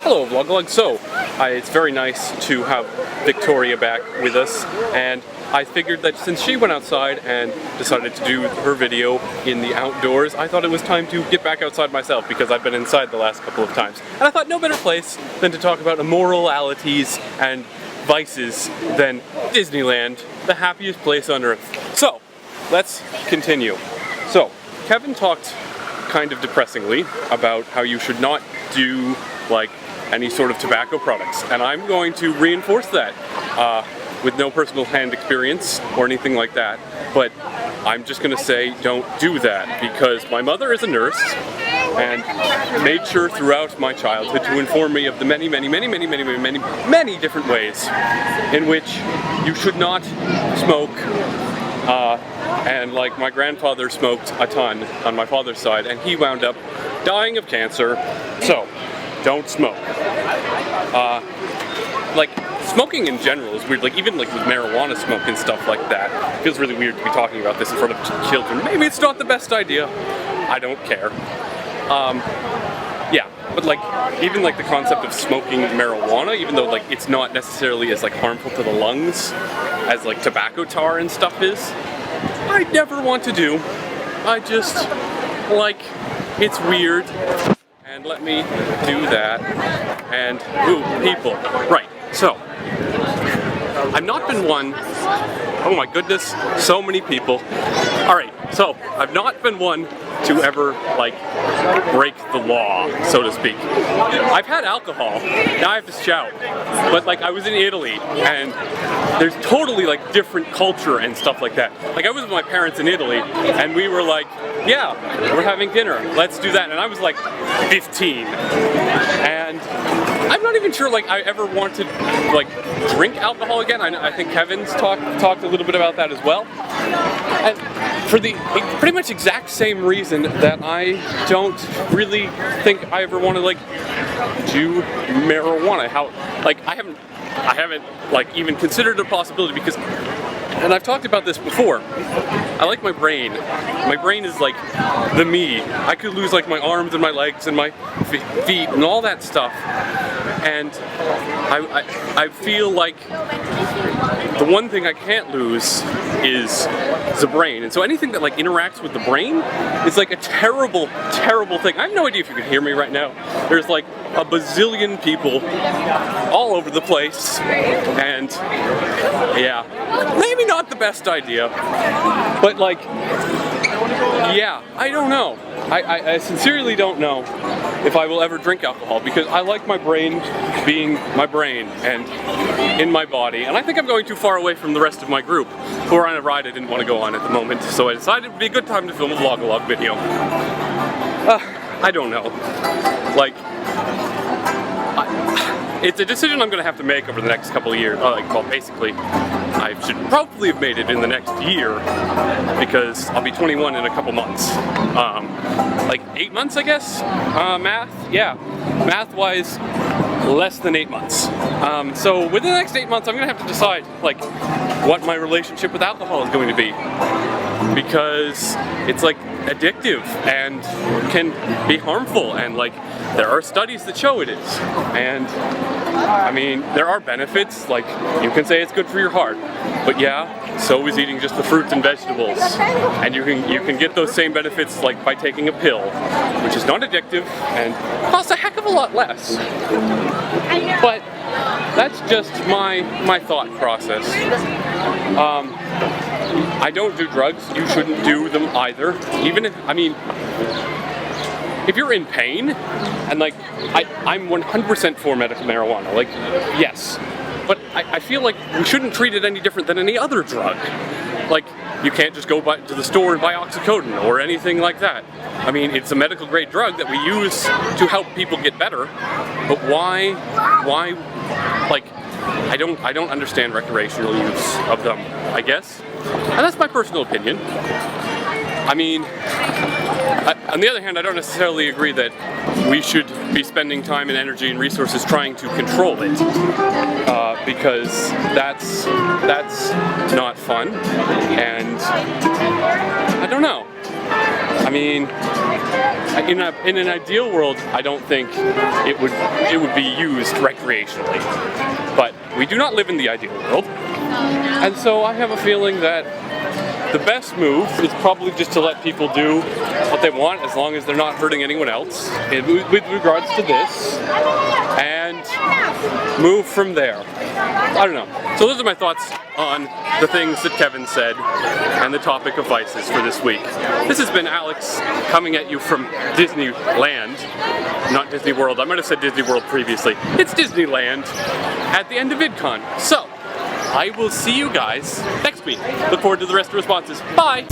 Hello Vlogalogue. So, it's very nice to have Victoria back with us, and I figured that since she went outside and decided to do her video in the outdoors, I thought it was time to get back outside myself because I've been inside the last couple of times. And I thought no better place than to talk about immoralities and vices than Disneyland, the happiest place on earth. So, let's continue. So, Kevin talked kind of depressingly about how you should not do like any sort of tobacco products, and I'm going to reinforce that with no personal hand experience or anything like that, but I'm just going to say don't do that because my mother is a nurse and made sure throughout my childhood to inform me of the many different ways in which you should not smoke. And like my grandfather smoked a ton on my father's side, and he wound up dying of cancer. So, don't smoke. Like, smoking in general is weird. Like, even like with marijuana smoke and stuff like that, it feels really weird to be talking about this in front of children. Maybe it's not the best idea. I don't care. Yeah, but like, even like the concept of smoking marijuana, even though like it's not necessarily as like harmful to the lungs as like tobacco tar and stuff is, I'd never want to do. I just, like, it's weird. And let me do that. And, ooh, people. Right, so, I've not been one, oh my goodness, so many people. Alright, so, I've not been one to ever, like, break the law, so to speak. I've had alcohol, now I have to shout, but like I was in Italy, and there's totally like different culture and stuff like that. Like I was with my parents in Italy, and we were like, yeah, we're having dinner, let's do that, and I was like 15, and I'm not even sure like I ever want to like drink alcohol again. I think Kevin's talked a little bit about that as well. And for the pretty much exact same reason that I don't really think I ever want to like do marijuana. How like I haven't like even considered a possibility because, and I've talked about this before, I like my brain. My brain is like the me. I could lose like my arms and my legs and my feet and all that stuff. And I feel like the one thing I can't lose is the brain. And so anything that like interacts with the brain is like a terrible, terrible thing. I have no idea if you can hear me right now. There's like a bazillion people all over the place. And yeah, maybe not the best idea. But like, yeah, I don't know. I sincerely don't know if I will ever drink alcohol because I like my brain being my brain and in my body. And I think I'm going too far away from the rest of my group who are on a ride I didn't want to go on at the moment. So I decided it would be a good time to film a Vlogalogue video. I don't know. Like, it's a decision I'm going to have to make over the next couple of years. Well, basically, I should probably have made it in the next year because I'll be 21 in a couple months. Like 8 months, I guess? Math? Yeah. Math-wise, less than 8 months. So within the next 8 months, I'm going to have to decide, like, what my relationship with alcohol is going to be. Because it's, like, addictive and can be harmful, and, like, there are studies that show it is. And, I mean, there are benefits, like, you can say it's good for your heart. But yeah, so is eating just the fruits and vegetables. And you can get those same benefits, like, by taking a pill, which is not addictive and costs a heck of a lot less. But that's just my thought process. I don't do drugs. You shouldn't do them either. Even if, I mean, if you're in pain, and like, I'm 100% for medical marijuana, like, yes. But I feel like we shouldn't treat it any different than any other drug. Like, you can't just go to the store and buy oxycodone or anything like that. I mean, it's a medical grade drug that we use to help people get better, but why, like, I don't understand recreational use of them, I guess. And that's my personal opinion. I mean, on the other hand, I don't necessarily agree that we should be spending time and energy and resources trying to control it, because that's not fun, and I don't know. I mean, In an ideal world, I don't think it would be used recreationally. But we do not live in the ideal world. And so I have a feeling that the best move is probably just to let people do what they want as long as they're not hurting anyone else with regards to this, and move from there. I don't know. So those are my thoughts on the things that Kevin said and the topic of vices for this week. This has been Alex coming at you from Disneyland, not Disney World. I might have said Disney World previously. It's Disneyland at the end of VidCon. So I will see you guys next week. Look forward to the rest of the responses. Bye!